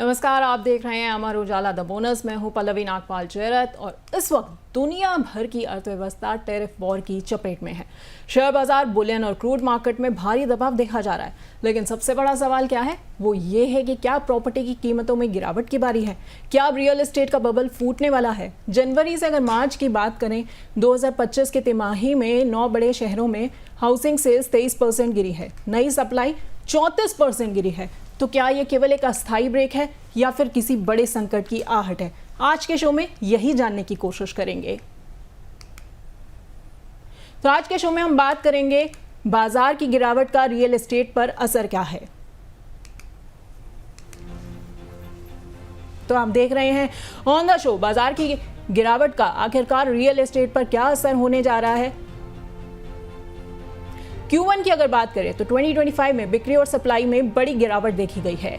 नमस्कार, आप देख रहे हैं अमर उजाला द बोनस। मैं हूं पल्लवी नागपाल जयरथ और इस वक्त दुनिया भर की अर्थव्यवस्था टैरिफ वॉर की चपेट में है। शेयर बाजार, बुलियन और क्रूड मार्केट में भारी दबाव देखा जा रहा है। लेकिन सबसे बड़ा सवाल क्या है, वो ये है कि क्या प्रॉपर्टी की कीमतों में गिरावट की बारी है? क्या अब रियल एस्टेट का बबल फूटने वाला है? जनवरी से अगर मार्च की बात करें, 2025 के तिमाही में 9 बड़े शहरों में हाउसिंग सेल्स 23% गिरी है, नई सप्लाई 34% गिरी है। तो क्या ये केवल एक अस्थायी ब्रेक है या फिर किसी बड़े संकट की आहट है? आज के शो में यही जानने की कोशिश करेंगे। तो आज के शो में हम बात करेंगे बाजार की गिरावट का रियल एस्टेट पर असर क्या है। तो आप देख रहे हैं ऑन द शो, बाजार की गिरावट का आखिरकार रियल एस्टेट पर क्या असर होने जा रहा है। Q1 की अगर बात करें तो 2025 में बिक्री और सप्लाई में बड़ी गिरावट देखी गई है।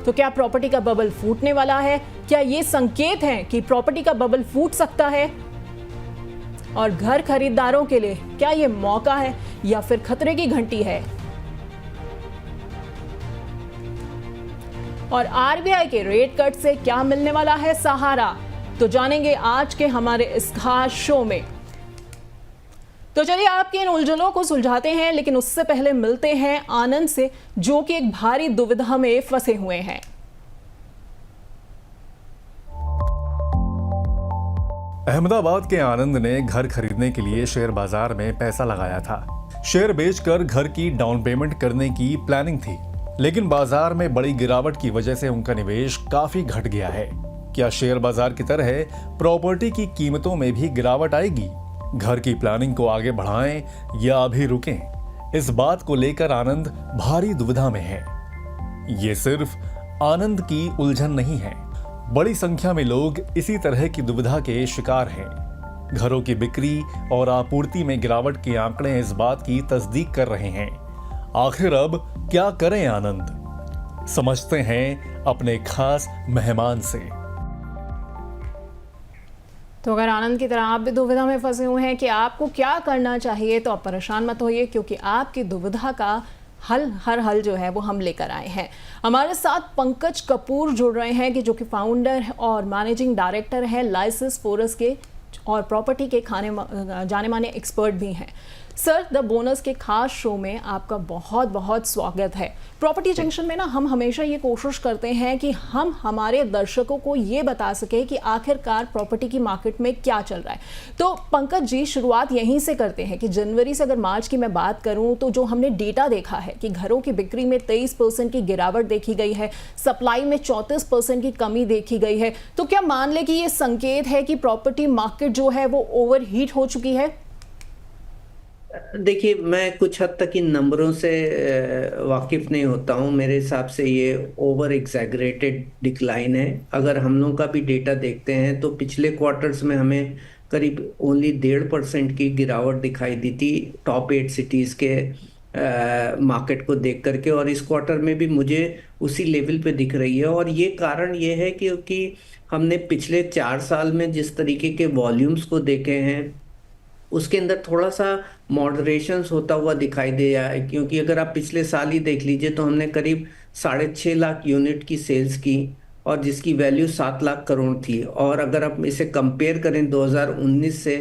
तो क्या प्रॉपर्टी का बबल फूटने वाला है? क्या ये संकेत हैं कि प्रॉपर्टी का बबल फूट सकता है? और घर खरीदारों के लिए क्या ये मौका है या फिर खतरे की घंटी है? और RBI के रेट कट से क्या मिलने वाला है सहारा? तो जानेंगे आज के हमारे इस खास शो में। तो चलिए आपके इन उलझनों को सुलझाते हैं, लेकिन उससे पहले मिलते हैं आनंद से, जो कि एक भारी दुविधा में फंसे हुए हैं। अहमदाबाद के आनंद ने घर खरीदने के लिए शेयर बाजार में पैसा लगाया था। शेयर बेचकर घर की डाउन पेमेंट करने की प्लानिंग थी, लेकिन बाजार में बड़ी गिरावट की वजह से उनका निवेश काफी घट गया है। क्या शेयर बाजार की तरह प्रॉपर्टी की कीमतों में भी गिरावट आएगी? घर की प्लानिंग को आगे बढ़ाएं या अभी रुकें? इस बात को लेकर आनंद भारी दुविधा में है। ये सिर्फ आनंद की उलझन नहीं है, बड़ी संख्या में लोग इसी तरह की दुविधा के शिकार हैं। घरों की बिक्री और आपूर्ति में गिरावट के आंकड़े इस बात की तस्दीक कर रहे हैं। आखिर अब क्या करें आनंद? समझते हैं अपने खास मेहमान से। तो अगर आनंद की तरह आप भी दुविधा में फंसे हुए हैं कि आपको क्या करना चाहिए, तो आप परेशान मत होइए, क्योंकि आपकी दुविधा का हर हल जो है वो हम लेकर आए हैं। हमारे साथ पंकज कपूर जुड़ रहे हैं कि जो कि फाउंडर और मैनेजिंग डायरेक्टर हैं लाइसिस फोरस के और प्रॉपर्टी के जाने माने एक्सपर्ट भी हैं। सर, द बोनस के खास शो में आपका बहुत बहुत स्वागत है। प्रॉपर्टी जंक्शन में ना हम हमेशा ये कोशिश करते हैं कि हम हमारे दर्शकों को ये बता सके कि आखिरकार प्रॉपर्टी की मार्केट में क्या चल रहा है। तो पंकज जी, शुरुआत यहीं से करते हैं कि जनवरी से अगर मार्च की मैं बात करूं तो जो हमने डेटा देखा है कि घरों की बिक्री में 23% की गिरावट देखी गई है, सप्लाई में 34% की कमी देखी गई है। तो क्या मान ले कि ये संकेत है कि प्रॉपर्टी मार्केट जो है वो ओवरहीट हो चुकी है? देखिए, मैं कुछ हद तक इन नंबरों से वाकिफ नहीं होता हूँ। मेरे हिसाब से ये ओवर एग्जैगरेटेड डिक्लाइन है। अगर हम लोग का भी डेटा देखते हैं तो पिछले क्वार्टर्स में हमें करीब ओनली 1.5% की गिरावट दिखाई दी थी टॉप 8 सिटीज़ के मार्केट को देख करके, और इस क्वार्टर में भी मुझे उसी लेवल पे दिख रही है। और ये कारण ये है क्योंकि हमने पिछले 4 साल में जिस तरीके के वॉल्यूम्स को देखे हैं उसके अंदर थोड़ा सा मॉडरेशंस होता हुआ दिखाई दे रहा है। क्योंकि अगर आप पिछले साल ही देख लीजिए तो हमने करीब 6.5 लाख यूनिट की सेल्स की और जिसकी वैल्यू 7 लाख करोड़ थी। और अगर आप इसे कंपेयर करें 2019 से,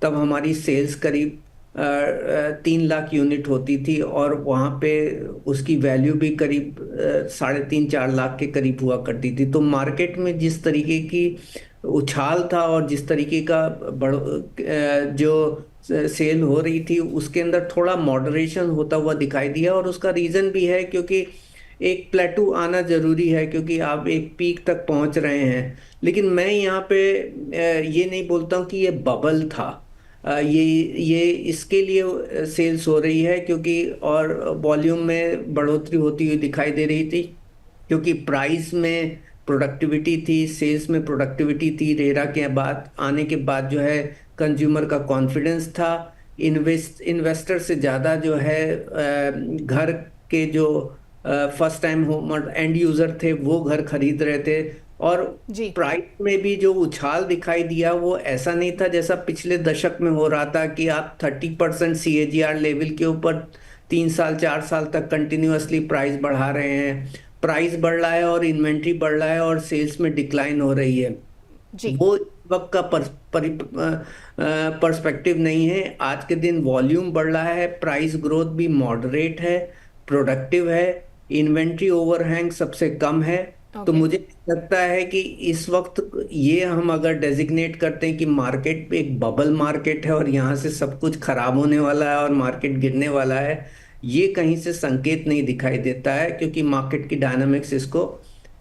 तब हमारी सेल्स करीब 3 लाख यूनिट होती थी और वहाँ पे उसकी वैल्यू भी करीब 3.5-4 लाख के करीब हुआ करती थी। तो मार्केट में जिस तरीके की उछाल था और जिस तरीके का जो सेल हो रही थी उसके अंदर थोड़ा मॉडरेशन होता हुआ दिखाई दिया। और उसका रीज़न भी है क्योंकि एक प्लेटू आना ज़रूरी है, क्योंकि आप एक पीक तक पहुंच रहे हैं। लेकिन मैं यहाँ पे ये नहीं बोलता हूँ कि ये बबल था। ये इसके लिए सेल्स हो रही है क्योंकि और वॉल्यूम में बढ़ोतरी होती हुई दिखाई दे रही थी, क्योंकि प्राइस में प्रोडक्टिविटी थी, सेल्स में प्रोडक्टिविटी थी। रेरा के बाद आने के बाद जो है कंज्यूमर का कॉन्फिडेंस था। इन्वेस्टर से ज़्यादा जो है घर के जो first time home end user थे वो घर खरीद रहे थे। और प्राइस में भी जो उछाल दिखाई दिया वो ऐसा नहीं था जैसा पिछले दशक में हो रहा था कि आप 30% CAGR लेवल के ऊपर 3 साल 4 साल तक कंटिन्यूअसली प्राइस बढ़ा रहे हैं। प्राइस बढ़ रहा है और इन्वेंट्री बढ़ रहा है और सेल्स में डिक्लाइन हो रही है, जी। वो इस वक्त का पर्सपेक्टिव नहीं है। आज के दिन वॉल्यूम बढ़ रहा है, प्राइस ग्रोथ भी मॉडरेट है, प्रोडक्टिव है, इन्वेंट्री ओवरहैंग सबसे कम है। तो ओके। मुझे लगता है कि इस वक्त ये हम अगर डेजिग्नेट करते हैं कि मार्केट एक बबल मार्केट है और यहाँ से सब कुछ खराब होने वाला है और मार्केट गिरने वाला है, ये कहीं से संकेत नहीं दिखाई देता है, क्योंकि मार्केट की डायनामिक्स इसको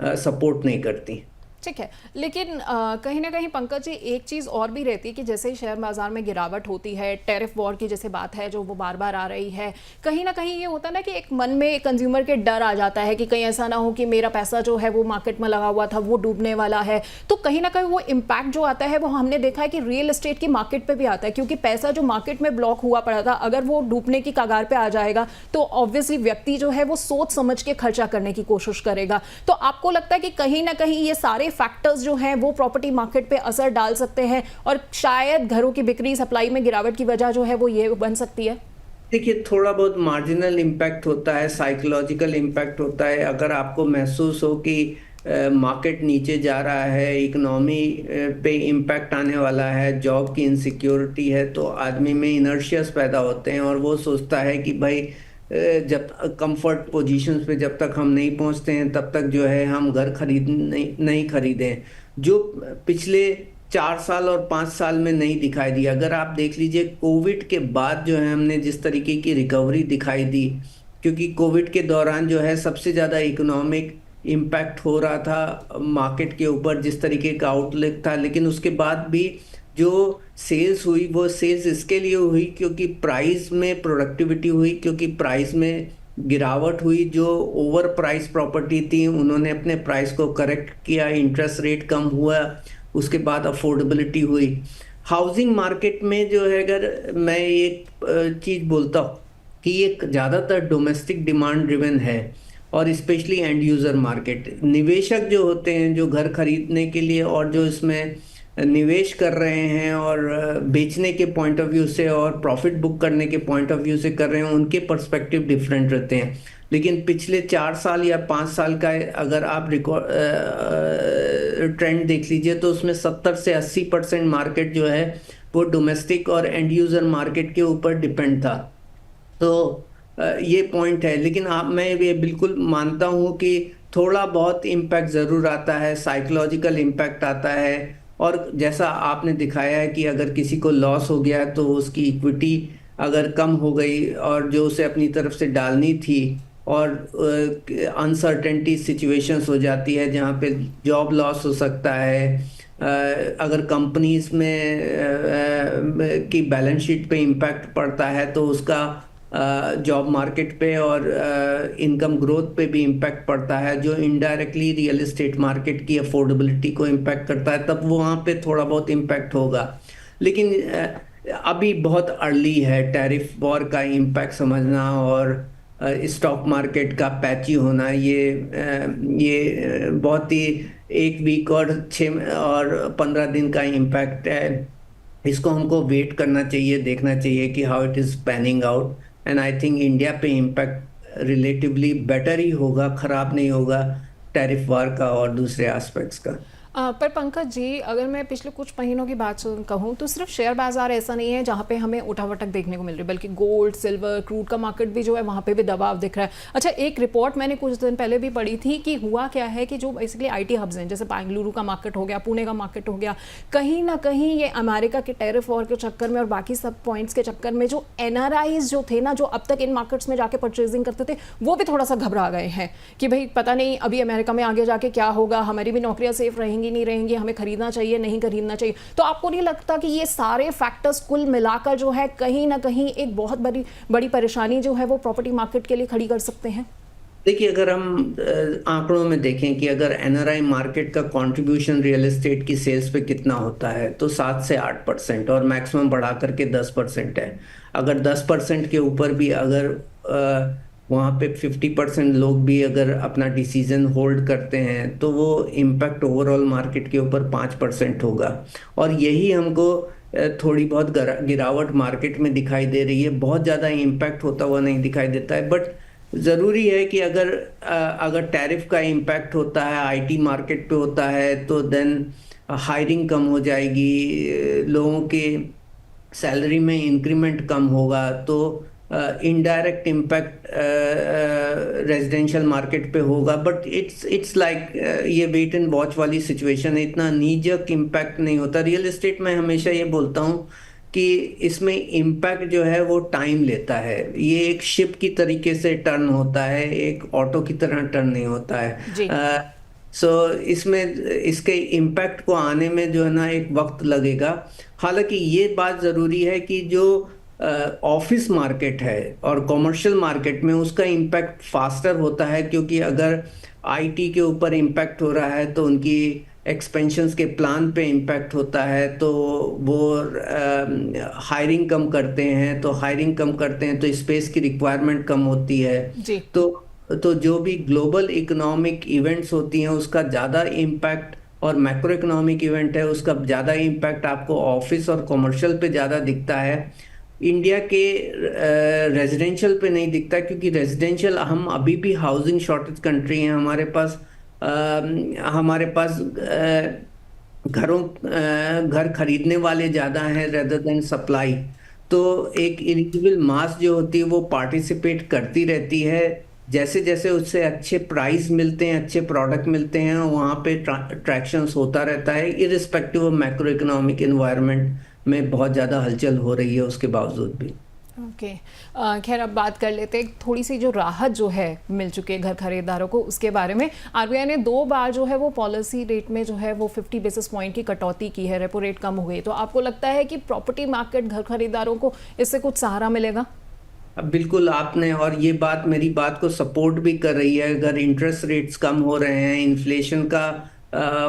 सपोर्ट नहीं करती। ठीक है, लेकिन कहीं ना कहीं पंकज जी एक चीज़ और भी रहती है कि जैसे ही शेयर बाजार में गिरावट होती है, टैरिफ वॉर की जैसे बात है जो वो बार बार आ रही है, कहीं ना कहीं ये होता है ना कि एक मन में कंज्यूमर के डर आ जाता है कि कहीं ऐसा ना हो कि मेरा पैसा जो है वो मार्केट में लगा हुआ था वो डूबने वाला है। तो कहीं ना कहीं वो इम्पैक्ट जो आता है वो हमने देखा है कि रियल एस्टेट की मार्केट पर भी आता है, क्योंकि पैसा जो मार्केट में ब्लॉक हुआ पड़ा था अगर वो डूबने की कगार पर आ जाएगा तो ऑब्वियसली व्यक्ति जो है वो सोच समझ के खर्चा करने की कोशिश करेगा। तो आपको लगता है कि कहीं ना कहीं ये सारे फैक्टर्स जो हैं वो प्रॉपर्टी मार्केट पे असर डाल सकते हैं और शायद घरों की बिक्री सप्लाई में गिरावट की वजह जो है वो ये बन सकती है? देखिए, थोड़ा बहुत मार्जिनल इम्पैक्ट होता है, साइकोलॉजिकल इम्पैक्ट होता है। अगर आपको महसूस हो कि मार्केट नीचे जा रहा है, इकोनॉमी पे इम्पैक्ट आने वाला है, जॉब की इनसिक्योरिटी है, तो आदमी में इनर्शियस पैदा होते हैं और वो सोचता है कि भाई जब कंफर्ट पोजीशंस पे जब तक हम नहीं पहुंचते हैं तब तक जो है हम घर नहीं खरीदें, जो पिछले 4 साल और 5 साल में नहीं दिखाई दी। अगर आप देख लीजिए कोविड के बाद जो है हमने जिस तरीके की रिकवरी दिखाई दी, क्योंकि कोविड के दौरान जो है सबसे ज़्यादा इकोनॉमिक इम्पैक्ट हो रहा था मार्केट के ऊपर, जिस तरीके का आउटलुक था, लेकिन उसके बाद भी जो सेल्स हुई वो सेल्स इसके लिए हुई क्योंकि प्राइस में प्रोडक्टिविटी हुई, क्योंकि प्राइस में गिरावट हुई। जो ओवर प्राइस प्रॉपर्टी थी उन्होंने अपने प्राइस को करेक्ट किया, इंटरेस्ट रेट कम हुआ, उसके बाद अफोर्डेबिलिटी हुई। हाउसिंग मार्केट में जो है, अगर मैं एक चीज़ बोलता हूँ कि ये ज़्यादातर डोमेस्टिक डिमांड ड्रिवन है और स्पेशली एंड यूज़र मार्केट। निवेशक जो होते हैं जो घर खरीदने के लिए और जो इसमें निवेश कर रहे हैं और बेचने के पॉइंट ऑफ व्यू से और प्रॉफिट बुक करने के पॉइंट ऑफ व्यू से कर रहे हैं, उनके पर्सपेक्टिव डिफरेंट रहते हैं। लेकिन पिछले 4 साल या 5 साल का अगर आप ट्रेंड देख लीजिए तो उसमें 70 से 80% मार्केट जो है वो डोमेस्टिक और एंड यूज़र मार्केट के ऊपर डिपेंड था। तो ये पॉइंट है। लेकिन मैं ये बिल्कुल मानता हूँ कि थोड़ा बहुत इम्पैक्ट ज़रूर आता है, साइकोलॉजिकल इम्पैक्ट आता है। और जैसा आपने दिखाया है कि अगर किसी को लॉस हो गया तो उसकी इक्विटी अगर कम हो गई और जो उसे अपनी तरफ से डालनी थी, और अनसर्टेनिटी सिचुएशंस हो जाती है जहाँ पे जॉब लॉस हो सकता है, अगर कंपनीज में की बैलेंस शीट पे इम्पैक्ट पड़ता है तो उसका जॉब मार्केट पे और इनकम ग्रोथ पे भी इम्पैक्ट पड़ता है, जो इनडायरेक्टली रियल एस्टेट मार्केट की अफोर्डेबिलिटी को इम्पैक्ट करता है, तब वहाँ पे थोड़ा बहुत इम्पैक्ट होगा। लेकिन अभी बहुत अर्ली है टैरिफ वॉर का इम्पैक्ट समझना और स्टॉक मार्केट का पैची होना। ये बहुत ही 1 वीक और 6 और 15 दिन का इम्पैक्ट है। इसको हमको वेट करना चाहिए, देखना चाहिए कि how it is panning out. And I think India पे इम्पैक्ट रिलेटिवली बेटर ही होगा, ख़राब नहीं होगा टैरिफ वार का और दूसरे एस्पेक्ट्स का। पर पंकज जी, अगर मैं पिछले कुछ महीनों की बात कहूँ तो सिर्फ शेयर बाजार ऐसा नहीं है जहाँ पे हमें उठावटक देखने को मिल रही है, बल्कि गोल्ड, सिल्वर, क्रूड का मार्केट भी जो है वहाँ पे भी दबाव दिख रहा है। अच्छा, एक रिपोर्ट मैंने कुछ दिन पहले भी पढ़ी थी कि हुआ क्या है कि जो बेसिकली IT हब्स हैं, जैसे बेंगलुरु का मार्केट हो गया, पुणे का मार्केट हो गया, कहीं ना कहीं ये अमेरिका के टैरिफ वॉर के चक्कर में और बाकी सब पॉइंट्स के चक्कर में जो NRIs जो थे ना, जो अब तक इन मार्केट्स में जाके परचेजिंग करते थे, वो भी थोड़ा सा घबरा गए हैं कि भाई पता नहीं अभी अमेरिका में आगे जाके क्या होगा, हमारी भी नौकरियाँ सेफ रहेंगी नहीं रहेंगी, हमें खरीदना चाहिए नहीं खरीदना चाहिए। तो आपको नहीं लगता कि ये सारे फैक्टर्स कुल मिलाकर जो है कहीं ना कहीं एक बहुत बड़ी परेशानी जो है वो प्रॉपर्टी मार्केट के लिए खड़ी कर सकते हैं? देखिए, अगर हम आंकड़ों में देखें कि अगर NRI मार्केट का कंट्रीब्यूशन रियल एस्टेट की सेल्स पे कितना होता है तो 7 से 8% और मैक्सिमम बढ़ा करके 10% है। अगर 10% के ऊपर भी अगर वहाँ पे 50% लोग भी अगर अपना डिसीजन होल्ड करते हैं तो वो इम्पैक्ट ओवरऑल मार्केट के ऊपर 5% होगा। और यही हमको थोड़ी बहुत गिरावट मार्केट में दिखाई दे रही है। बहुत ज़्यादा इम्पैक्ट होता हुआ नहीं दिखाई देता है, बट ज़रूरी है कि अगर टैरिफ का इम्पैक्ट होता है, आईटी मार्केट पे होता है, तो देन हायरिंग कम हो जाएगी, लोगों के सैलरी में इंक्रीमेंट कम होगा, तो इनडायरेक्ट इम्पैक्ट रेजिडेंशियल मार्केट पे होगा। बट इट्स लाइक ये वेट एंड वॉच वाली सिचुएशन है, इतना नीजक इम्पैक्ट नहीं होता। रियल एस्टेट में हमेशा ये बोलता हूँ कि इसमें इम्पैक्ट जो है वो टाइम लेता है, ये एक शिप की तरीके से टर्न होता है, एक ऑटो की तरह टर्न नहीं होता जी। है। सो इसमें इसके इम्पैक्ट को आने में जो है ना एक वक्त लगेगा। हालांकि ये बात ज़रूरी है कि जो ऑफिस मार्केट है और कमर्शियल मार्केट में उसका इम्पैक्ट फास्टर होता है, क्योंकि अगर आईटी के ऊपर इम्पैक्ट हो रहा है तो उनकी एक्सपेंशंस के प्लान पे इम्पैक्ट होता है, तो वो हायरिंग कम करते हैं, तो हायरिंग कम करते हैं तो स्पेस की रिक्वायरमेंट कम होती है। जी। तो जो भी ग्लोबल इकोनॉमिक इवेंट्स होती हैं उसका ज़्यादा इम्पैक्ट, और मैक्रो इकोनॉमिक इवेंट है उसका ज़्यादा इम्पैक्ट आपको ऑफिस और कमर्शियल पे ज़्यादा दिखता है। इंडिया के रेजिडेंशियल पे नहीं दिखता, क्योंकि रेजिडेंशियल हम अभी भी हाउसिंग शॉर्टेज कंट्री हैं, हमारे पास घर खरीदने वाले ज़्यादा हैं रेदर देन सप्लाई। तो एक एलिजिबल मास जो होती है वो पार्टिसिपेट करती रहती है, जैसे जैसे उससे अच्छे प्राइस मिलते हैं, अच्छे प्रोडक्ट मिलते हैं, वहाँ पे ट्रैक्शंस होता रहता है, irrespective of macro economic environment में बहुत ज़्यादा हलचल हो रही है उसके बावजूद भी। ओके। खैर, अब बात कर लेते हैं थोड़ी सी जो राहत जो है मिल चुकी है घर खरीदारों को उसके बारे में। आरबीआई ने 2 बार जो है वो पॉलिसी रेट में जो है वो 50 बेसिस पॉइंट की कटौती की है, रेपो रेट कम हो गई। तो आपको लगता है कि प्रॉपर्टी मार्केट घर खरीदारों को इससे कुछ सहारा मिलेगा? अब बिल्कुल आपने, और ये बात मेरी बात को सपोर्ट भी कर रही है। अगर इंटरेस्ट रेट्स कम हो रहे हैं, इन्फ्लेशन का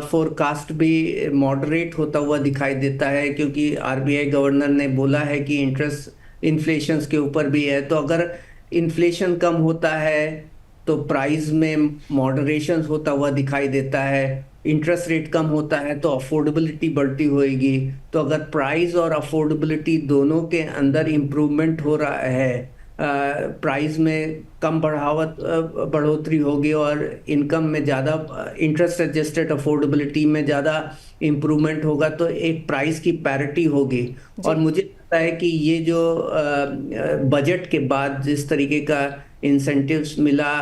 फोरकास्ट भी मॉडरेट होता हुआ दिखाई देता है, क्योंकि आरबीआई गवर्नर ने बोला है कि इंटरेस्ट इन्फ्लेशन के ऊपर भी है, तो अगर इन्फ्लेशन कम होता है तो प्राइस में मॉडरेशन होता हुआ दिखाई देता है। इंटरेस्ट रेट कम होता है तो अफोर्डेबिलिटी बढ़ती होएगी। तो अगर प्राइस और अफोर्डेबिलिटी दोनों के अंदर इम्प्रूवमेंट हो रहा है, प्राइस में कम बढ़ोतरी होगी और इनकम में ज़्यादा, इंटरेस्ट एडजस्टेड अफोर्डेबिलिटी में ज़्यादा इम्प्रूवमेंट होगा, तो एक प्राइस की पैरिटी होगी। और मुझे लगता है कि ये जो बजट के बाद जिस तरीके का इंसेंटिव्स मिला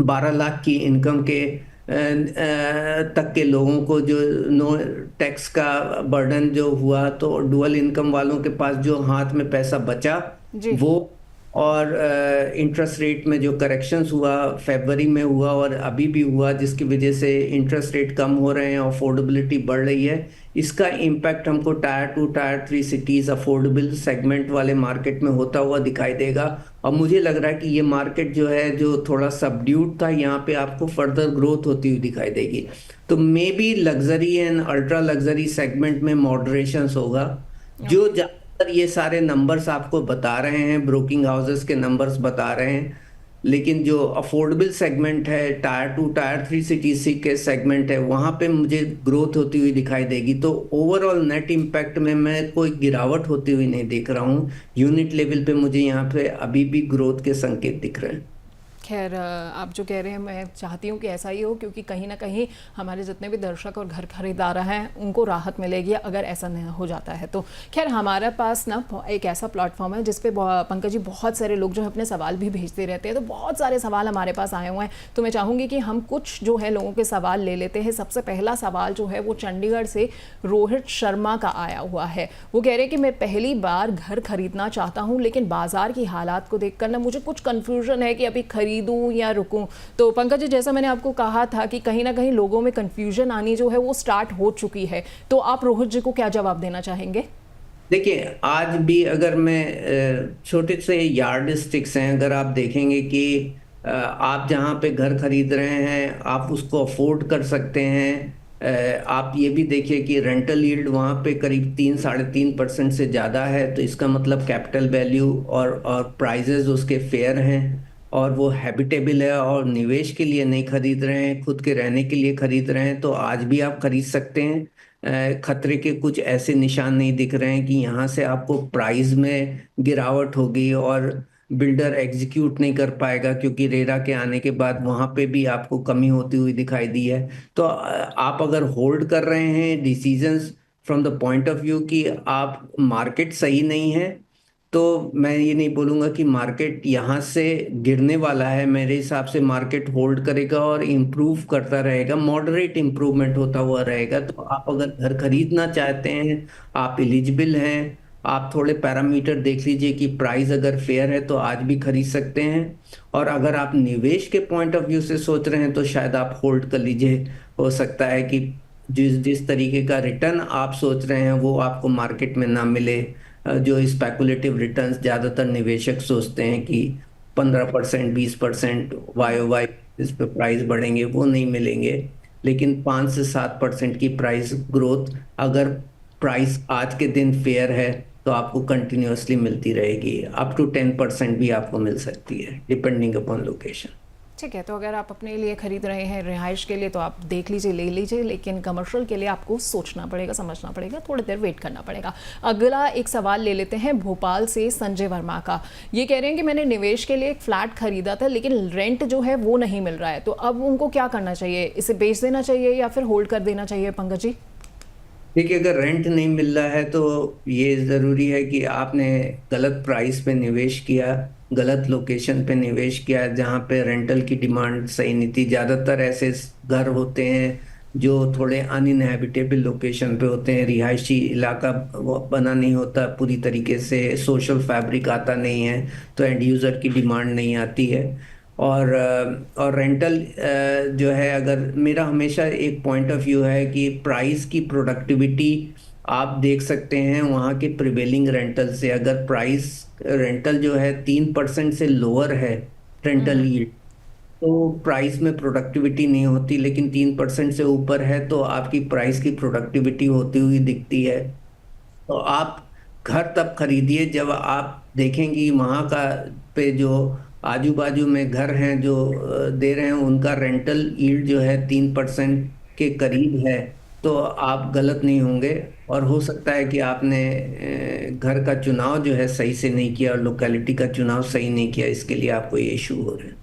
12 लाख की इनकम के तक के लोगों को, जो नो टैक्स का बर्डन जो हुआ, तो डुअल इनकम वालों के पास जो हाथ में पैसा बचा जी। वो, और इंटरेस्ट रेट में जो करेक्शंस हुआ फरवरी में हुआ और अभी भी हुआ, जिसकी वजह से इंटरेस्ट रेट कम हो रहे हैं, अफोर्डेबिलिटी बढ़ रही है, इसका इम्पैक्ट हमको tyre 2 tyre 3 cities affordable segment वाले मार्केट में होता हुआ दिखाई देगा। और मुझे लग रहा है कि ये मार्केट जो है, जो थोड़ा सबड्यूड था, यहाँ पे आपको फर्दर ग्रोथ होती हुई दिखाई देगी। तो may be luxury and ultra luxury segment में मॉडरेशंस होगा। जो ये सारे नंबर्स आपको बता रहे हैं, ब्रोकिंग हाउसेस के नंबर्स बता रहे हैं, लेकिन जो अफोर्डेबल सेगमेंट है, टायर 2 टायर 3 सिटीज के सेगमेंट है, वहाँ पे मुझे ग्रोथ होती हुई दिखाई देगी। तो ओवरऑल नेट इम्पैक्ट में मैं कोई गिरावट होती हुई नहीं देख रहा हूँ। यूनिट लेवल पे मुझे यहाँ पे अभी भी ग्रोथ के संकेत दिख रहे हैं। खैर, आप जो कह रहे हैं मैं चाहती हूँ कि ऐसा ही हो, क्योंकि कहीं ना कहीं हमारे जितने भी दर्शक और घर खरीदार हैं उनको राहत मिलेगी अगर ऐसा नहीं हो जाता है। तो खैर, हमारे पास ना एक ऐसा प्लेटफॉर्म है जिस पे पंकज जी बहुत सारे लोग जो है अपने सवाल भी भेजते रहते हैं। तो बहुत सारे सवाल हमारे पास आए हुए हैं, तो मैं चाहूँगी कि हम कुछ जो है लोगों के सवाल ले लेते हैं। सबसे पहला सवाल जो है वो चंडीगढ़ से रोहित शर्मा का आया हुआ है। वो कह रहे हैं कि मैं पहली बार घर खरीदना चाहता हूँ, लेकिन बाजार की हालात को देखकर ना मुझे कुछ कन्फ्यूजन है कि अभी खरीदूं या रुकूं। तो पंकज जी, जैसा मैंने आपको कहा था कि कहीं ना कहीं लोगों में कंफ्यूजन आनी जो है वो स्टार्ट हो चुकी है, तो आप रोहित जी को क्या जवाब देना चाहेंगे? देखिए, आज भी अगर मैं छोटे से यार्ड स्टिक्स हैं, अगर आप देखेंगे कि आप जहाँ पे घर खरीद रहे हैं आप उसको अफोर्ड कर सकते हैं। आप ये भी देखिए कि रेंटल यील्ड वहाँ पे करीब 3-3.5% से ज़्यादा है, तो इसका मतलब कैपिटल वैल्यू और प्राइजेज उसके फेयर हैं, और वो हैबिटेबल है, और निवेश के लिए नहीं खरीद रहे हैं, खुद के रहने के लिए खरीद रहे हैं, तो आज भी आप खरीद सकते हैं। खतरे के कुछ ऐसे निशान नहीं दिख रहे हैं कि यहाँ से आपको प्राइस में गिरावट होगी। और बिल्डर एग्जीक्यूट नहीं कर पाएगा, क्योंकि रेरा के आने के बाद वहां पे भी आपको कमी होती हुई दिखाई दी है। तो आप अगर होल्ड कर रहे हैं decisions from the point of view कि आप मार्केट सही नहीं है, तो मैं ये नहीं बोलूँगा कि मार्केट यहाँ से गिरने वाला है। मेरे हिसाब से मार्केट होल्ड करेगा और इम्प्रूव करता रहेगा, मॉडरेट इम्प्रूवमेंट होता हुआ रहेगा। तो आप अगर घर खरीदना चाहते हैं, आप एलिजिबल हैं, आप थोड़े पैरामीटर देख लीजिए कि प्राइस अगर फेयर है तो आज भी खरीद सकते हैं। और अगर आप निवेश के पॉइंट ऑफ व्यू से सोच रहे हैं तो शायद आप होल्ड कर लीजिए। हो सकता है कि जिस जिस तरीके का रिटर्न आप सोच रहे हैं वो आपको मार्केट में ना मिले। जो स्पेकुलेटिव रिटर्न्स ज़्यादातर निवेशक सोचते हैं कि 15%, 20% वाई इस पे प्राइस बढ़ेंगे, वो नहीं मिलेंगे। लेकिन 5 से 7% की प्राइस ग्रोथ अगर प्राइस आज के दिन फेयर है तो आपको कंटिन्यूअसली मिलती रहेगी। अप टू 10% भी आपको मिल सकती है, डिपेंडिंग अपॉन लोकेशन। ठीक है, तो अगर आप अपने लिए खरीद रहे हैं रिहाइश के लिए तो आप देख लीजिए, ले लीजिए, लेकिन कमर्शियल के लिए आपको सोचना पड़ेगा, समझना पड़ेगा, थोड़ी देर वेट करना पड़ेगा। अगला एक सवाल ले लेते हैं भोपाल से संजय वर्मा का। ये कह रहे हैं कि मैंने निवेश के लिए एक फ्लैट खरीदा था लेकिन रेंट जो है वो नहीं मिल रहा है, तो अब उनको क्या करना चाहिए? इसे बेच देना चाहिए या फिर होल्ड कर देना चाहिए? पंकज जी। देखिए, अगर रेंट नहीं मिल रहा है तो ये ज़रूरी है कि आपने गलत प्राइस पे निवेश किया, गलत लोकेशन पे निवेश किया जहाँ पे रेंटल की डिमांड सही नहीं थी। ज़्यादातर ऐसे घर होते हैं जो थोड़े अनइनहैबिटेबल लोकेशन पे होते हैं, रिहायशी इलाका वो बना नहीं होता पूरी तरीके से, सोशल फैब्रिक आता नहीं है, तो एंड यूज़र की डिमांड नहीं आती है। और रेंटल जो है, अगर मेरा हमेशा एक पॉइंट ऑफ व्यू है कि प्राइस की प्रोडक्टिविटी आप देख सकते हैं वहाँ के प्रिवेलिंग रेंटल से। अगर प्राइस रेंटल जो है 3% से लोअर है रेंटल यील्ड, तो प्राइस में प्रोडक्टिविटी नहीं होती, लेकिन 3% से ऊपर है तो आपकी प्राइस की प्रोडक्टिविटी होती हुई दिखती है। तो आप घर तब खरीदिए जब आप देखेंगे वहाँ का पे जो आजू बाजू में घर हैं जो दे रहे हैं उनका रेंटल यील्ड जो है 3% के करीब है, तो आप गलत नहीं होंगे। और हो सकता है कि आपने घर का चुनाव जो है सही से नहीं किया और लोकेलिटी का चुनाव सही नहीं किया, इसके लिए आपको ये इशू हो रहे हैं।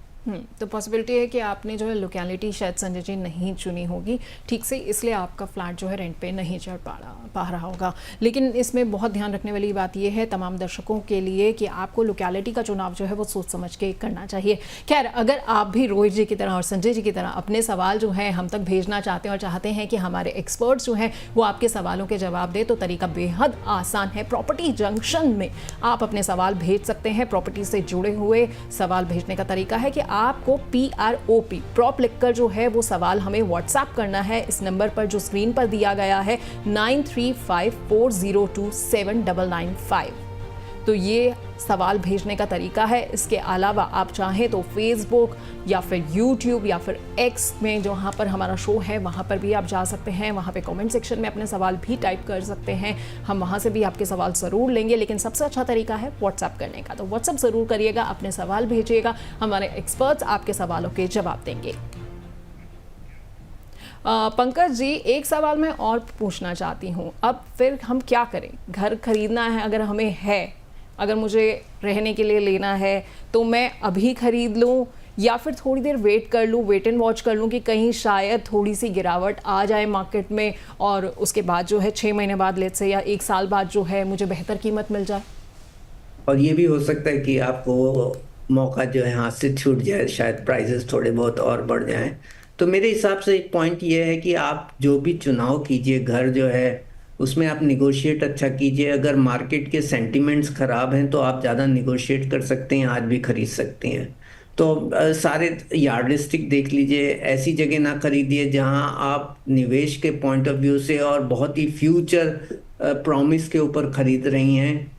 तो पॉसिबिलिटी है कि आपने जो है लोकेलिटी शायद संजय जी नहीं चुनी होगी ठीक से, इसलिए आपका फ्लैट जो है रेंट पे नहीं चढ़ पा रहा होगा। लेकिन इसमें बहुत ध्यान रखने वाली बात यह है तमाम दर्शकों के लिए कि आपको लोकेलिटी का चुनाव जो है वो सोच समझ के करना चाहिए। खैर, अगर आप भी रोहित जी की तरह और संजय जी की तरह अपने सवाल जो है हम तक भेजना चाहते हैं और चाहते हैं कि हमारे एक्सपर्ट्स जो हैं वो आपके सवालों के जवाब दे, तो तरीका बेहद आसान है। प्रॉपर्टी जंक्शन में आप अपने सवाल भेज सकते हैं। प्रॉपर्टी से जुड़े हुए सवाल भेजने का तरीका है कि आपको PROP प्रॉप लिखकर जो है वो सवाल हमें व्हाट्सएप करना है इस नंबर पर जो स्क्रीन पर दिया गया है 9354027995। तो ये सवाल भेजने का तरीका है। इसके अलावा आप चाहें तो फेसबुक या फिर यूट्यूब या फिर एक्स में जहाँ पर हमारा शो है वहाँ पर भी आप जा सकते हैं। वहाँ पे कमेंट सेक्शन में अपने सवाल भी टाइप कर सकते हैं, हम वहाँ से भी आपके सवाल ज़रूर लेंगे। लेकिन सबसे अच्छा तरीका है व्हाट्सएप करने का, तो व्हाट्सएप ज़रूर करिएगा, अपने सवाल भेजिएगा, हमारे एक्सपर्ट्स आपके सवालों के जवाब देंगे। पंकज जी, एक सवाल मैं और पूछना चाहती हूँ, अब फिर हम क्या करें? घर खरीदना है, अगर हमें है, अगर मुझे रहने के लिए लेना है तो मैं अभी खरीद लूँ या फिर थोड़ी देर वेट कर लूँ, वेट एंड वॉच कर लूँ कि कहीं शायद थोड़ी सी गिरावट आ जाए मार्केट में और उसके बाद जो है 6 महीने बाद लेट से या 1 साल बाद जो है मुझे बेहतर कीमत मिल जाए? और ये भी हो सकता है कि आपको मौका जो है हाथ से छूट जाए, शायद प्राइसेस थोड़े बहुत और बढ़ जाएं। तो मेरे हिसाब से एक पॉइंट ये है कि आप जो भी चुनाव कीजिए घर जो है उसमें आप निगोशिएट अच्छा कीजिए। अगर मार्केट के सेंटिमेंट्स खराब हैं तो आप ज़्यादा निगोशिएट कर सकते हैं, आज भी खरीद सकते हैं। तो सारे यार्डिस्टिक देख लीजिए, ऐसी जगह ना खरीदिए जहां आप निवेश के पॉइंट ऑफ व्यू से और बहुत ही फ्यूचर प्रॉमिस के ऊपर खरीद रही हैं।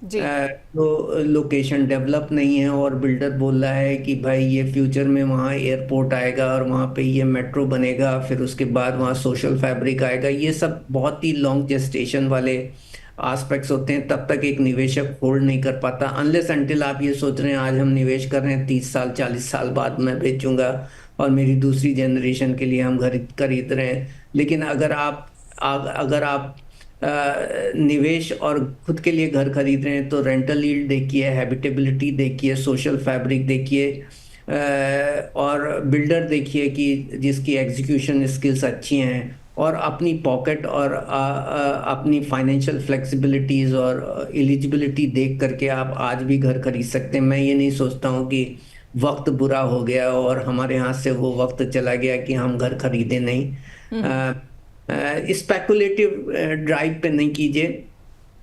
तो लोकेशन डेवलप नहीं है और बिल्डर बोल रहा है कि भाई ये फ्यूचर में वहाँ एयरपोर्ट आएगा और वहाँ पे ये मेट्रो बनेगा, फिर उसके बाद वहाँ सोशल फैब्रिक आएगा। ये सब बहुत ही लॉन्ग जेस्टेशन वाले एस्पेक्ट्स होते हैं, तब तक एक निवेशक होल्ड नहीं कर पाता अनलेस अनटिल आप ये सोच रहे हैं आज हम निवेश कर रहे हैं 30 साल 40 साल बाद मैं बेचूंगा और मेरी दूसरी जनरेशन के लिए हम घर खरीद रहे हैं। लेकिन अगर आप निवेश और खुद के लिए घर खरीद रहे हैं तो रेंटल यील्ड देखिए, हैबिटेबिलिटी देखिए, सोशल फैब्रिक देखिए, और बिल्डर देखिए कि जिसकी एग्जीक्यूशन स्किल्स अच्छी हैं, और अपनी पॉकेट और अपनी फाइनेंशियल फ्लेक्सिबिलिटीज़ और एलिजिबिलिटी देख करके आप आज भी घर खरीद सकते हैं। मैं ये नहीं सोचता हूँ कि वक्त बुरा हो गया और हमारे हाथ से वो वक्त चला गया कि हम घर खरीदें नहीं। स्पेकुलेटिव ड्राइव पे नहीं कीजिए।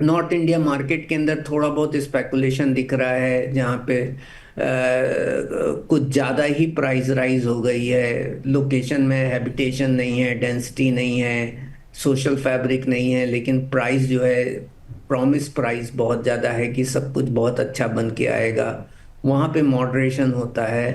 नॉर्थ इंडिया मार्केट के अंदर थोड़ा बहुत स्पेकुलेशन दिख रहा है, जहाँ पे कुछ ज़्यादा ही प्राइस राइज हो गई है। लोकेशन में हैबिटेशन नहीं है, डेंसिटी नहीं है, सोशल फैब्रिक नहीं है, लेकिन प्राइस जो है, प्रॉमिस प्राइस बहुत ज़्यादा है कि सब कुछ बहुत अच्छा बन के आएगा। वहाँ पे मॉडरेशन होता है।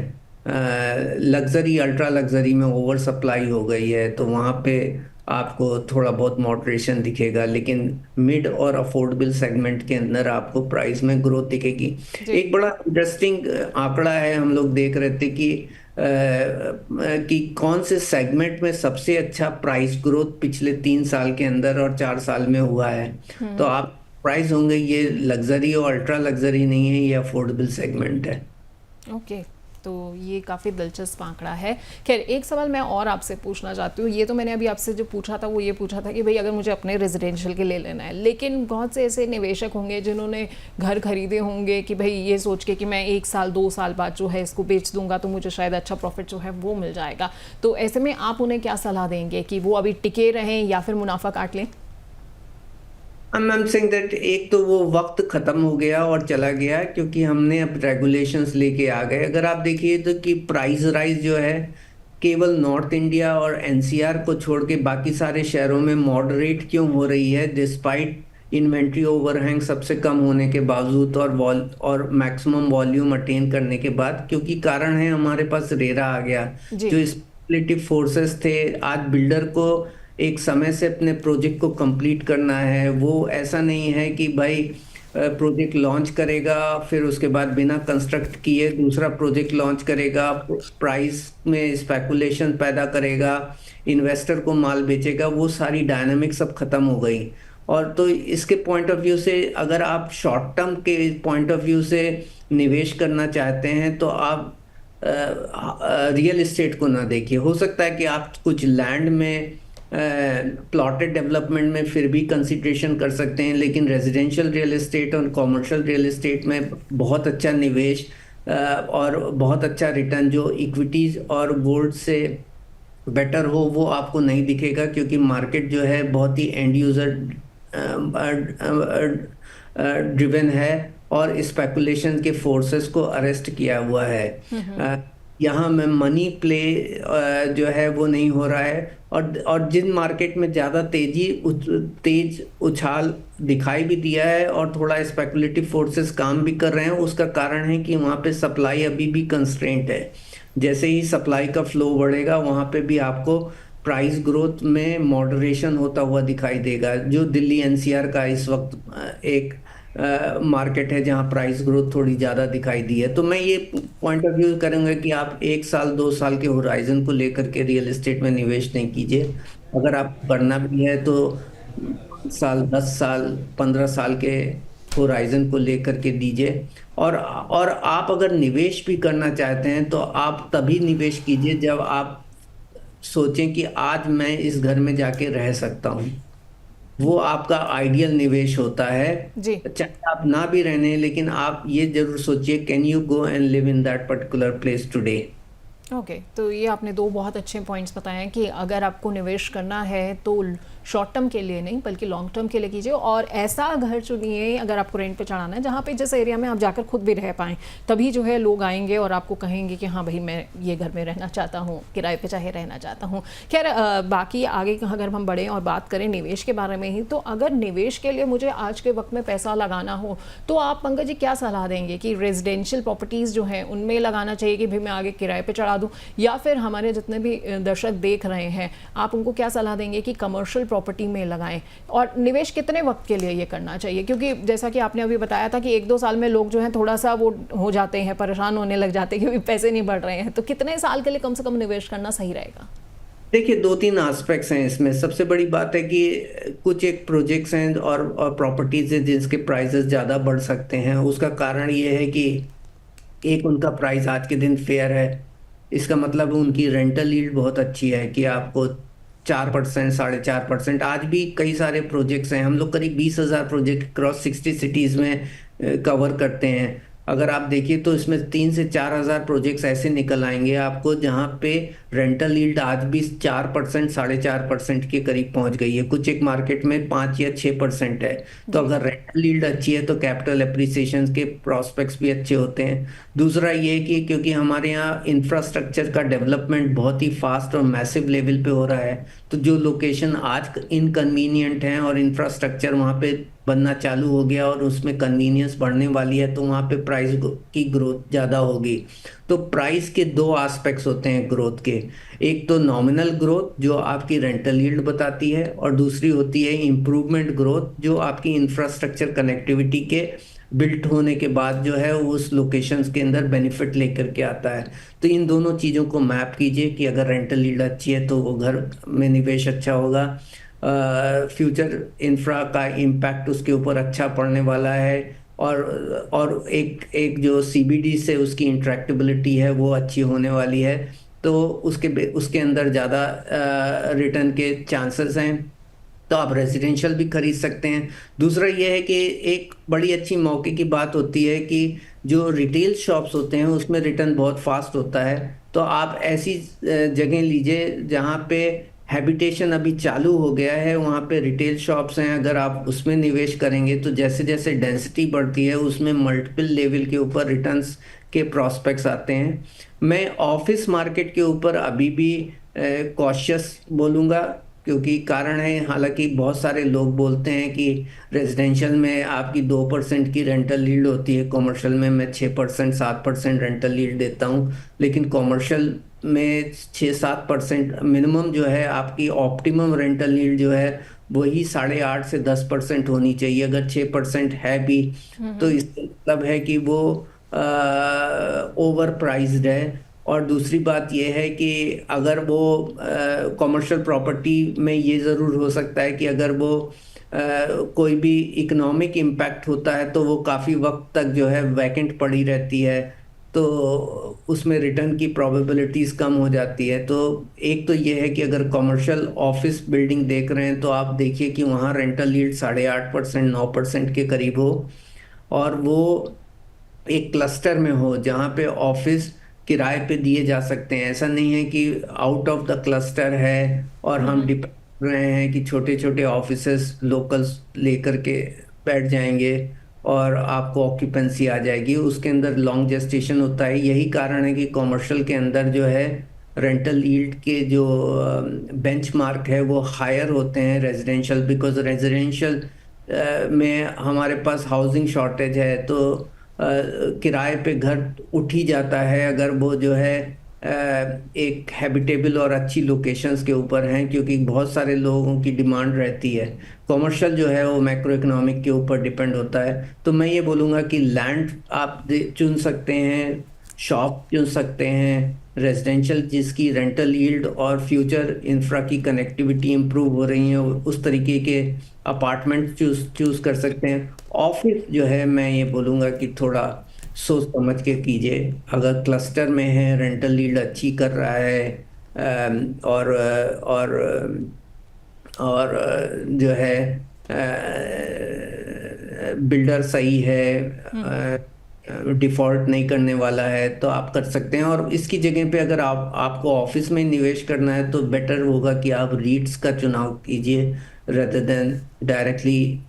लग्जरी, अल्ट्रा लग्जरी में ओवर सप्लाई हो गई है, तो वहाँ पे आपको थोड़ा बहुत मॉडरेशन दिखेगा, लेकिन मिड और अफोर्डेबल सेगमेंट के अंदर आपको प्राइस में ग्रोथ दिखेगी। एक बड़ा इंटरेस्टिंग आंकड़ा है, हम लोग देख रहे थे कि कौन से सेगमेंट में सबसे अच्छा प्राइस ग्रोथ पिछले 3 साल के अंदर और 4 साल में हुआ है। तो आप प्राइस होंगे, ये लग्जरी और अल्ट्रा लग्जरी नहीं है, ये अफोर्डेबल सेगमेंट है। ओके, तो ये काफ़ी दिलचस्प आंकड़ा है। खैर, एक सवाल मैं और आपसे पूछना चाहती हूँ। ये तो मैंने अभी आपसे जो पूछा था वो ये पूछा था कि भाई अगर मुझे अपने रेजिडेंशियल के ले लेना है, लेकिन बहुत से ऐसे निवेशक होंगे जिन्होंने घर खरीदे होंगे कि भाई ये सोच के कि मैं 1 साल 2 साल बाद जो है इसको बेच दूंगा तो मुझे शायद अच्छा प्रॉफिट जो है वो मिल जाएगा। तो ऐसे में आप उन्हें क्या सलाह देंगे कि वो अभी टिके रहें या फिर मुनाफा काट लें? I'm saying that एक तो वो वक्त खत्म हो गया और चला गया, क्योंकि हमने अब रेगुलेशंस लेके आ गए। अगर आप देखिए तो कि प्राइस राइज जो है केवल नॉर्थ इंडिया और एनसीआर को छोड़ के बाकी सारे शहरों में मॉडरेट क्यों हो रही है, डिस्पाइट इन्वेंट्री ओवरहैंग सबसे कम होने के बावजूद और मैक्सिमम वॉल्यूम अटेन करने के बाद, क्योंकि कारण है हमारे पास रेरा आ गया। जो स्पेकुलेटिव फोर्सेस थे, आज बिल्डर को एक समय से अपने प्रोजेक्ट को कंप्लीट करना है। वो ऐसा नहीं है कि भाई प्रोजेक्ट लॉन्च करेगा फिर उसके बाद बिना कंस्ट्रक्ट किए दूसरा प्रोजेक्ट लॉन्च करेगा, प्राइस में स्पेकुलेशन पैदा करेगा, इन्वेस्टर को माल बेचेगा। वो सारी डायनामिक्स सब खत्म हो गई। और तो इसके पॉइंट ऑफ व्यू से, अगर आप शॉर्ट टर्म के पॉइंट ऑफ व्यू से निवेश करना चाहते हैं तो आप रियल एस्टेट को ना देखिए। हो सकता है कि आप कुछ लैंड में प्लॉटेड डेवलपमेंट में फिर भी कंसिडरेशन कर सकते हैं, लेकिन रेजिडेंशियल रियल एस्टेट और कॉमर्शियल रियल एस्टेट में बहुत अच्छा निवेश और बहुत अच्छा रिटर्न जो इक्विटीज और गोल्ड से बेटर हो, वो आपको नहीं दिखेगा, क्योंकि मार्केट जो है बहुत ही एंड यूजर ड्रिवन है और स्पेकुलेशन के फोर्सेस को अरेस्ट किया हुआ है। यहाँ में मनी प्ले जो है वो नहीं हो रहा है। और जिन मार्केट में ज़्यादा तेज उछाल दिखाई भी दिया है और थोड़ा स्पेकुलेटिव फोर्सेस काम भी कर रहे हैं, उसका कारण है कि वहाँ पे सप्लाई अभी भी कंस्ट्रेंट है। जैसे ही सप्लाई का फ्लो बढ़ेगा, वहाँ पे भी आपको प्राइस ग्रोथ में मॉडरेशन होता हुआ दिखाई देगा। जो दिल्ली एनसीआर का इस वक्त एक मार्केट है जहां प्राइस ग्रोथ थोड़ी ज़्यादा दिखाई दी है। तो मैं ये पॉइंट ऑफ व्यू करूँगा कि आप 1 साल 2 साल के होराइजन को लेकर के रियल एस्टेट में निवेश नहीं कीजिए। अगर आप करना भी है तो 5 साल 10 साल 15 साल के होराइजन को लेकर के दीजिए। और आप अगर निवेश भी करना चाहते हैं तो आप तभी निवेश कीजिए जब आप सोचें कि आज मैं इस घर में जाके रह सकता हूँ। वो आपका आइडियल निवेश होता है। चाहे आप ना भी रहने, लेकिन आप ये जरूर सोचिए, can you go and live in that particular place today. Okay, तो ये आपने 2 बहुत अच्छे पॉइंट्स बताए हैं कि अगर आपको निवेश करना है तो शॉर्ट टर्म के लिए नहीं बल्कि लॉन्ग टर्म के लिए कीजिए, और ऐसा घर चुनिए अगर आपको रेंट पे चढ़ाना है जहाँ पे जिस एरिया में आप जाकर खुद भी रह पाएँ। तभी जो है लोग आएंगे और आपको कहेंगे कि हाँ भाई मैं ये घर में रहना चाहता हूँ, किराए पे चाहे रहना चाहता हूँ। खैर, बाकी आगे अगर हम बढ़ें और बात करें निवेश के बारे में ही, तो अगर निवेश के लिए मुझे आज के वक्त में पैसा लगाना हो तो आप पंकज जी क्या सलाह देंगे कि रेजिडेंशियल प्रॉपर्टीज़ जो हैं उनमें लगाना चाहिए कि भाई मैं आगे किराए पर चढ़ा दूँ, या फिर हमारे जितने भी दर्शक देख रहे हैं आप उनको क्या सलाह देंगे कि कमर्शियल प्रॉपर्टी में लगाएं, और निवेश कितने वक्त के लिए ये करना चाहिए? क्योंकि जैसा कि आपने अभी बताया था कि 1-2 साल में लोग जो हैं थोड़ा सा वो हो जाते हैं, परेशान होने लग जाते हैं क्योंकि पैसे नहीं बढ़ रहे हैं, तो कितने साल के लिए कम से कम निवेश करना सही रहेगा? देखिए, दो तीन एस्पेक्ट्स हैं इसमें। सबसे बड़ी बात है कि कुछ एक प्रोजेक्ट्स हैं और प्रॉपर्टीज हैं जिसके प्राइसेस ज़्यादा बढ़ सकते हैं। उसका कारण ये है कि एक, उनका प्राइस आज के दिन फेयर है, इसका मतलब उनकी रेंटल यील्ड बहुत अच्छी है कि आपको 4%, 4.5%। आज भी कई सारे प्रोजेक्ट्स हैं, हम लोग करीब 20,000 प्रोजेक्ट क्रॉस 60 सिटीज़ में कवर करते हैं। अगर आप देखिए तो इसमें 3 से 4 हज़ार प्रोजेक्ट्स ऐसे निकल आएंगे आपको जहाँ पे रेंटल यील्ड आज भी 4%, 4.5% के करीब पहुंच गई है। कुछ एक मार्केट में 5 या 6% है। तो अगर रेंटल यील्ड अच्छी है तो कैपिटल एप्रिसिएशन के प्रोस्पेक्ट्स भी अच्छे होते हैं। दूसरा ये कि क्योंकि हमारे यहाँ इंफ्रास्ट्रक्चर का डेवलपमेंट बहुत ही फास्ट और मैसिव लेवल पे हो रहा है, तो जो लोकेशन आज इनकन्वीनियंट हैं और इंफ्रास्ट्रक्चर वहाँ पे बनना चालू हो गया और उसमें कन्वीनियंस बढ़ने वाली है, तो वहाँ पे प्राइस की ग्रोथ ज़्यादा होगी। तो प्राइस के दो एस्पेक्ट्स होते हैं ग्रोथ के। एक तो नॉमिनल ग्रोथ जो आपकी रेंटल यील्ड बताती है, और दूसरी होती है इम्प्रूवमेंट ग्रोथ जो आपकी इंफ्रास्ट्रक्चर कनेक्टिविटी के बिल्ट होने के बाद जो है उस लोकेशंस के अंदर बेनिफिट लेकर के आता है। तो इन दोनों चीज़ों को मैप कीजिए कि अगर रेंटल यील्ड अच्छी है तो वो घर में निवेश अच्छा होगा, फ्यूचर इंफ्रा का इम्पैक्ट उसके ऊपर अच्छा पड़ने वाला है, और एक जो सीबीडी से उसकी इंट्रैक्टेबिलिटी है वो अच्छी होने वाली है, तो उसके अंदर ज़्यादा रिटर्न के चांसेस हैं। तो आप रेजिडेंशियल भी खरीद सकते हैं। दूसरा ये है कि एक बड़ी अच्छी मौके की बात होती है कि जो रिटेल शॉप्स होते हैं उसमें रिटर्न बहुत फास्ट होता है। तो आप ऐसी जगह लीजिए जहाँ पे हैबिटेशन अभी चालू हो गया है, वहाँ पे रिटेल शॉप्स हैं। अगर आप उसमें निवेश करेंगे तो जैसे जैसे डेंसिटी बढ़ती है उसमें मल्टीपल लेवल के ऊपर रिटर्न्स के प्रॉस्पेक्ट्स आते हैं। मैं ऑफिस मार्केट के ऊपर अभी भी कॉशियस बोलूँगा, क्योंकि कारण है, हालांकि बहुत सारे लोग बोलते हैं कि रेजिडेंशियल में आपकी 2% की रेंटल यील्ड होती है, कॉमर्शियल में मैं 6%, 7% रेंटल यील्ड देता हूँ, लेकिन कॉमर्शियल में 6-7% मिनिमम जो है आपकी ऑप्टिमम रेंटल यील्ड जो है वही 8.5 से 10% होनी चाहिए। अगर 6% है भी तो इसका मतलब है कि वो ओवर प्राइस्ड है। और दूसरी बात यह है कि अगर वो कॉमर्शियल प्रॉपर्टी में ये ज़रूर हो सकता है कि अगर वो कोई भी इकोनॉमिक इम्पैक्ट होता है तो वो काफ़ी वक्त तक जो है वैकेंट पड़ी रहती है, तो उसमें रिटर्न की प्रोबेबिलिटीज़ कम हो जाती है। तो एक तो ये है कि अगर कॉमर्शियल ऑफिस बिल्डिंग देख रहे हैं तो आप देखिए कि वहाँ रेंटल यील्ड 8.5%, 9% के करीब हो, और वो एक क्लस्टर में हो जहाँ पे ऑफिस किराए पे दिए जा सकते हैं। ऐसा नहीं है कि आउट ऑफ द क्लस्टर है और हम डिपेंड रहे हैं कि छोटे छोटे ऑफिसेस लोकल्स लेकर के बैठ जाएंगे और आपको ऑक्यूपेंसी आ जाएगी। उसके अंदर लॉन्ग जेस्टेशन होता है। यही कारण है कि कॉमर्शियल के अंदर जो है रेंटल यील्ड के जो बेंचमार्क है वो हायर होते हैं रेजिडेंशियल, बिकॉज रेजिडेंशियल में हमारे पास हाउसिंग शॉर्टेज है, तो किराए पे घर उठ ही जाता है अगर वो जो है एक हैबिटेबल और अच्छी लोकेशंस के ऊपर हैं, क्योंकि बहुत सारे लोगों की डिमांड रहती है। कॉमर्शियल जो है वो मैक्रो इकोनॉमिक के ऊपर डिपेंड होता है। तो मैं ये बोलूँगा कि लैंड आप चुन सकते हैं, शॉप चुन सकते हैं, रेजिडेंशियल जिसकी रेंटल यील्ड और फ्यूचर इंफ्रा की कनेक्टिविटी इंप्रूव हो रही है उस तरीके के अपार्टमेंट चूज कर सकते हैं। ऑफिस जो है मैं ये बोलूँगा कि थोड़ा सोच समझ के कीजिए। अगर क्लस्टर में है, रेंटल यील्ड अच्छी कर रहा है और जो है बिल्डर सही है, डिफॉल्ट नहीं करने वाला है, तो आप कर सकते हैं। और इसकी जगह पे अगर आपको ऑफिस में निवेश करना है तो बेटर होगा कि आप रीट्स का चुनाव कीजिए रेदर देन डायरेक्टली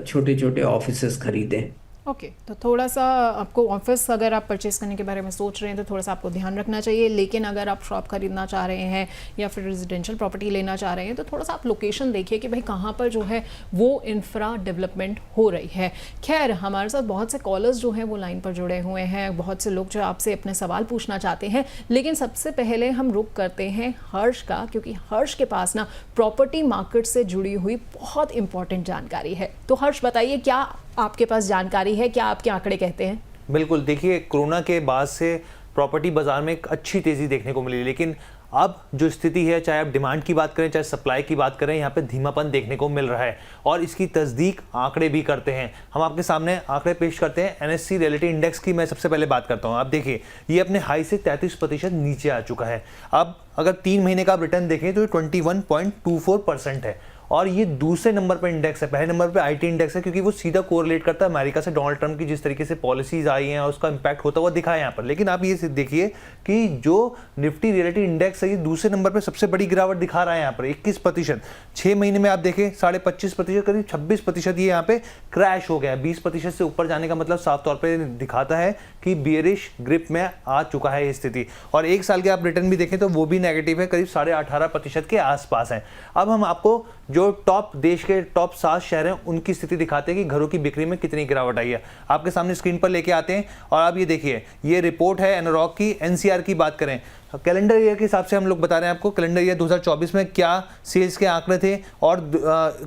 छोटे छोटे ऑफिसेस खरीदें। ओके, तो थोड़ा सा आपको ऑफिस अगर आप परचेस करने के बारे में सोच रहे हैं तो थोड़ा सा आपको ध्यान रखना चाहिए। लेकिन अगर आप शॉप खरीदना चाह रहे हैं या फिर रेजिडेंशियल प्रॉपर्टी लेना चाह रहे हैं तो थोड़ा सा आप लोकेशन देखिए कि भाई कहाँ पर जो है वो इंफ्रा डेवलपमेंट हो रही है। खैर, हमारे साथ बहुत से कॉलर्स जो हैं वो लाइन पर जुड़े हुए हैं, बहुत से लोग जो आपसे अपने सवाल पूछना चाहते हैं। लेकिन सबसे पहले हम रुक करते हैं हर्ष का, क्योंकि हर्ष के पास ना प्रॉपर्टी मार्केट से जुड़ी हुई बहुत इंपॉर्टेंट जानकारी है। तो हर्ष बताइए, क्या आपके पास जानकारी है, क्या आपके आंकड़े कहते हैं? बिल्कुल, देखिए कोरोना के बाद से प्रॉपर्टी बाजार में एक अच्छी तेजी देखने को मिली, लेकिन अब जो स्थिति है, चाहे आप डिमांड की बात करें चाहे सप्लाई की बात करें, यहाँ पे धीमापन देखने को मिल रहा है और इसकी तस्दीक आंकड़े भी करते हैं। हम आपके सामने आंकड़े पेश करते हैं। NSE रियलिटी इंडेक्स की मैं सबसे पहले बात करता हूँ। आप देखिए ये अपने हाई से 33% नीचे आ चुका है। अब अगर 3 महीने का आप रिटर्न देखें तो ये 21.24% है और ये दूसरे नंबर पर इंडेक्स है। पहले नंबर पे IT इंडेक्स है क्योंकि वो सीधा कोरिलेट करता है अमेरिका से। डोनाल्ड ट्रम्प की जिस तरीके से पॉलिसीज आई हैं और उसका इंपैक्ट होता हुआ दिखा है यहाँ पर। लेकिन आप ये देखिए कि जो निफ्टी रियलिटी इंडेक्स है ये दूसरे नंबर पे सबसे बड़ी गिरावट दिखा रहा है यहाँ पर 21%। 6 महीने में आप देखें 25.5%, करीब 26% ये यहाँ पे क्रैश हो गया। 20% से ऊपर जाने का मतलब साफ तौर पर दिखाता है कि बियरिश ग्रिप में आ चुका है ये स्थिति। और 1 साल के आप रिटर्न भी देखें तो वो भी नेगेटिव है, करीब 18.5% के आसपास है। अब हम आपको जो टॉप देश के टॉप 7 शहर हैं उनकी स्थिति दिखाते हैं कि घरों की बिक्री में कितनी गिरावट आई है। आपके सामने स्क्रीन पर लेके आते हैं और आप ये देखिए, ये रिपोर्ट है एनरॉक की। NCR की बात करें कैलेंडर ईयर के हिसाब से हम लोग बता रहे हैं आपको कैलेंडर ईयर 2024 में क्या सेल्स के आंकड़े थे और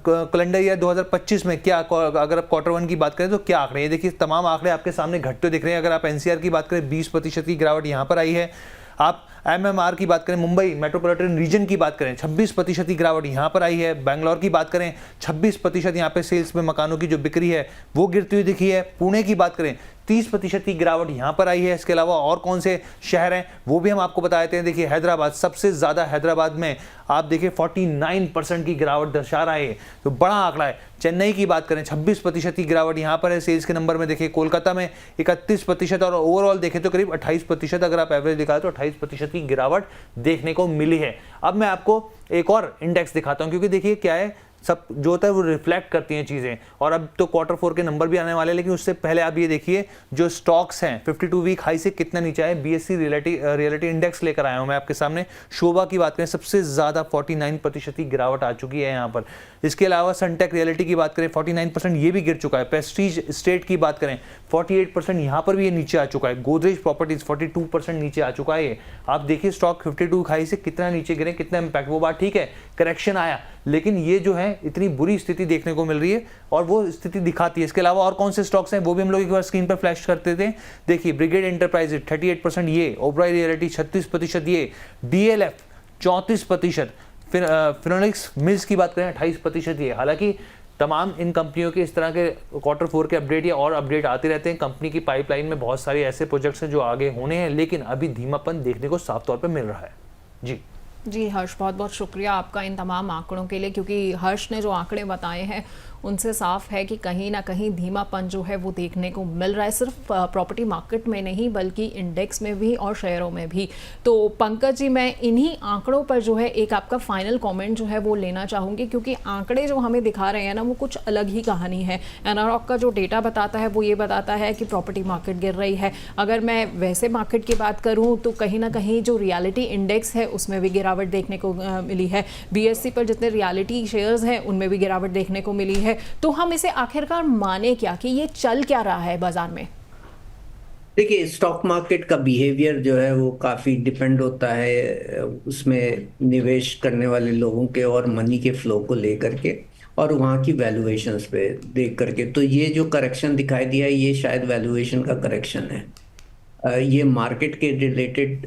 कैलेंडर ईयर 2025 में क्या, अगर आप Q1 की बात करें तो क्या आंकड़े। ये देखिए तमाम आंकड़े आपके सामने घटते दिख रहे हैं। अगर आप NCR की बात करें 20% की गिरावट यहाँ पर आई है। आप MMR की बात करें, मुंबई मेट्रोपॉलिटन रीजन की बात करें 26% की गिरावट यहाँ पर आई है। बैंगलोर की बात करें 26% यहाँ पे सेल्स में मकानों की जो बिक्री है वो गिरती हुई दिखी है। पुणे की बात करें 30% की गिरावट यहाँ पर आई है। इसके अलावा और कौन से शहर हैं वो भी हम आपको बता देते हैं। देखिए हैदराबाद, सबसे ज़्यादा हैदराबाद में आप देखिए 49% की गिरावट दर्शा रहा है, तो बड़ा आंकड़ा है। चेन्नई की बात करें 26% की गिरावट यहाँ पर है सेल्स के नंबर में। देखिए कोलकाता में 31% और ओवरऑल देखें तो करीब 28%, अगर आप एवरेज दिखाएं तो 28% की गिरावट देखने को मिली है। अब मैं आपको एक और इंडेक्स दिखाता हूँ क्योंकि देखिए क्या है, सब जो होता है वो रिफ्लेक्ट करती हैं चीज़ें। और अब तो Q4 के नंबर भी आने वाले हैं, लेकिन उससे पहले आप ये देखिए जो स्टॉक्स हैं 52 वीक हाई से कितना नीचे आए। BSE रियलिटी इंडेक्स लेकर आया हूँ मैं आपके सामने। शोभा की बात करें सबसे ज़्यादा 49% की गिरावट आ चुकी है यहाँ पर। इसके अलावा सनटेक रियलिटी की बात करें 49%, ये भी गिर चुका है। प्रेस्टीज स्टेट की बात करें 48%, यहाँ पर भी ये नीचे आ चुका है। गोदरेज प्रॉपर्टीज 42% नीचे आ चुका है। आप देखिए स्टॉक 52 हाई से कितना नीचे गिरे, कितना इंपैक्ट। वो बात ठीक है, करेक्शन आया, लेकिन ये जो है इतनी बुरी स्थिति देखने को मिल रही है और वो स्थिति दिखाती है। इसके अलावा और कौन से स्टॉक्स हैं वो भी हम लोग एक बार स्क्रीन पर फ्लैश करते थे। देखिए ब्रिगेड एंटरप्राइजेज 38% ये, ओबराय रियलिटी 36% ये, DLF 34%, फिर फिनोलेक्स मिल्स की बात करें 28% ये। हालांकि तमाम इन कंपनियों के इस तरह के Q4 के अपडेट या और अपडेट आते रहते हैं। कंपनी की पाइपलाइन में बहुत सारे ऐसे प्रोजेक्ट्स हैं जो आगे होने हैं, लेकिन अभी धीमापन देखने को साफ तौर पर मिल रहा है। जी हर्ष, बहुत बहुत शुक्रिया आपका इन तमाम आंकड़ों के लिए, क्योंकि हर्ष ने जो आंकड़े बताए हैं उनसे साफ है कि कहीं ना कहीं धीमापन जो है वो देखने को मिल रहा है, सिर्फ प्रॉपर्टी मार्केट में नहीं बल्कि इंडेक्स में भी और शेयरों में भी। तो पंकज जी, मैं इन्हीं आंकड़ों पर जो है एक आपका फाइनल कमेंट जो है वो लेना चाहूँगी, क्योंकि आंकड़े जो हमें दिखा रहे हैं ना वो कुछ अलग ही कहानी है। एनारॉक का जो डेटा बताता है वो ये बताता है कि प्रॉपर्टी मार्केट गिर रही है। अगर मैं वैसे मार्केट की बात करूँ तो कहीं ना कहीं जो रियलिटी इंडेक्स है उसमें भी गिरावट देखने को मिली है। BSE पर जितने रियलिटी शेयर्स हैं उनमें भी गिरावट देखने को मिली है। तो हम इसे आखिरकार माने क्या कि ये चल क्या रहा है बाजार में? देखिए स्टॉक मार्केट का बिहेवियर जो है वो काफ़ी डिपेंड होता है उसमें निवेश करने वाले लोगों के और मनी के फ्लो को लेकर के और वहाँ की वैल्यूएशंस पे देख करके। तो ये जो करेक्शन दिखाई दिया ये शायद वैल्यूएशन का करेक्शन है, ये मार्केट के रिलेटेड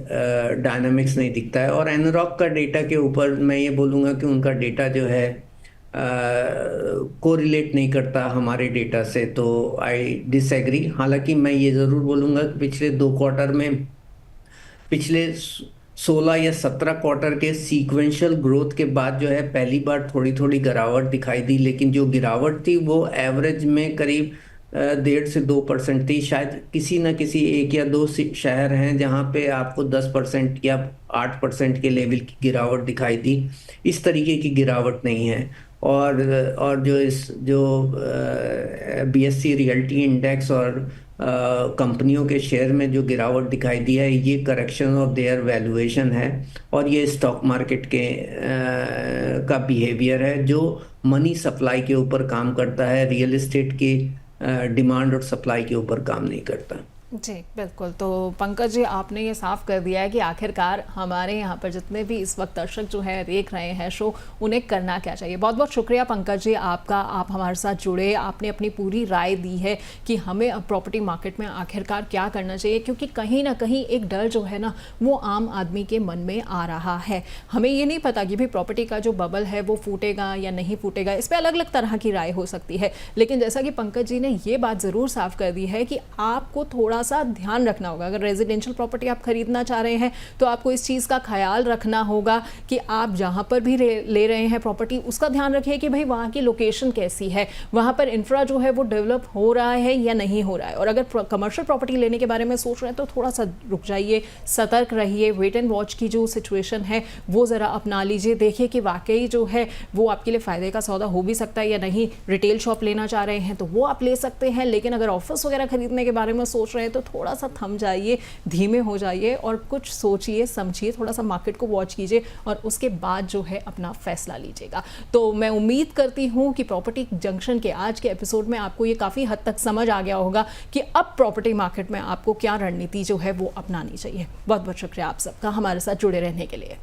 डायनामिक्स नहीं दिखता है। और एनरॉक का डेटा के ऊपर मैं ये बोलूँगा कि उनका डेटा जो है कोरिलेट नहीं करता हमारे डेटा से, तो आई डिसएग्री। हालांकि मैं ये ज़रूर बोलूँगा कि पिछले 2 क्वार्टर में, पिछले 16 या 17 क्वार्टर के सीक्वेंशियल ग्रोथ के बाद जो है पहली बार थोड़ी थोड़ी गिरावट दिखाई दी, लेकिन जो गिरावट थी वो एवरेज में करीब 1.5 से 2% थी। शायद किसी न किसी 1 या 2 शहर हैं जहाँ पे आपको 10% या 8% के लेवल की गिरावट दिखाई दी। इस तरीके की गिरावट नहीं है। और जो BSE रियलिटी इंडेक्स और कंपनियों के शेयर में जो गिरावट दिखाई दी है ये करेक्शन ऑफ देयर वैल्यूएशन है और ये स्टॉक मार्केट के का बिहेवियर है जो मनी सप्लाई के ऊपर काम करता है, रियल एस्टेट की डिमांड और सप्लाई के ऊपर काम नहीं करता। जी बिल्कुल। तो पंकज जी, आपने ये साफ कर दिया है कि आखिरकार हमारे यहाँ पर जितने भी इस वक्त दर्शक जो है देख रहे हैं शो, उन्हें करना क्या चाहिए। बहुत बहुत शुक्रिया पंकज जी आपका, आप हमारे साथ जुड़े, आपने अपनी पूरी राय दी है कि हमें अब प्रॉपर्टी मार्केट में आखिरकार क्या करना चाहिए, क्योंकि कहीं ना कहीं एक डर जो है ना वो आम आदमी के मन में आ रहा है। हमें ये नहीं पता कि भाई प्रॉपर्टी का जो बबल है वो फूटेगा या नहीं फूटेगा, इस पर अलग अलग तरह की राय हो सकती है। लेकिन जैसा कि पंकज जी ने ये बात ज़रूर साफ कर दी है कि आपको थोड़ा सा ध्यान रखना होगा। अगर रेजिडेंशियल प्रॉपर्टी आप खरीदना चाह रहे हैं तो आपको इस चीज़ का ख्याल रखना होगा कि आप जहां पर भी ले रहे हैं प्रॉपर्टी, उसका ध्यान रखिए कि भाई वहां की लोकेशन कैसी है, वहां पर इंफ्रा जो है वो डेवलप हो रहा है या नहीं हो रहा है। और अगर कमर्शियल प्रॉपर्टी लेने के बारे में सोच रहे हैं तो थोड़ा सा रुक जाइए, सतर्क रहिए, वेट एंड वॉच की जो सिचुएशन है वो ज़रा अपना लीजिए, देखिए कि वाकई जो है वो आपके लिए फ़ायदे का सौदा हो भी सकता है या नहीं। रिटेल शॉप लेना चाह रहे हैं तो वो आप ले सकते हैं, लेकिन अगर ऑफिस वगैरह खरीदने के बारे में सोच रहे हैं तो थोड़ा सा थम जाइए, धीमे हो जाइए और कुछ सोचिए समझिए, थोड़ा सा मार्केट को वॉच कीजिए और उसके बाद जो है अपना फैसला लीजिएगा। तो मैं उम्मीद करती हूँ कि प्रॉपर्टी जंक्शन के आज के एपिसोड में आपको ये काफ़ी हद तक समझ आ गया होगा कि अब प्रॉपर्टी मार्केट में आपको क्या रणनीति जो है वो अपनानी चाहिए। बहुत बहुत शुक्रिया आप सबका हमारे साथ जुड़े रहने के लिए।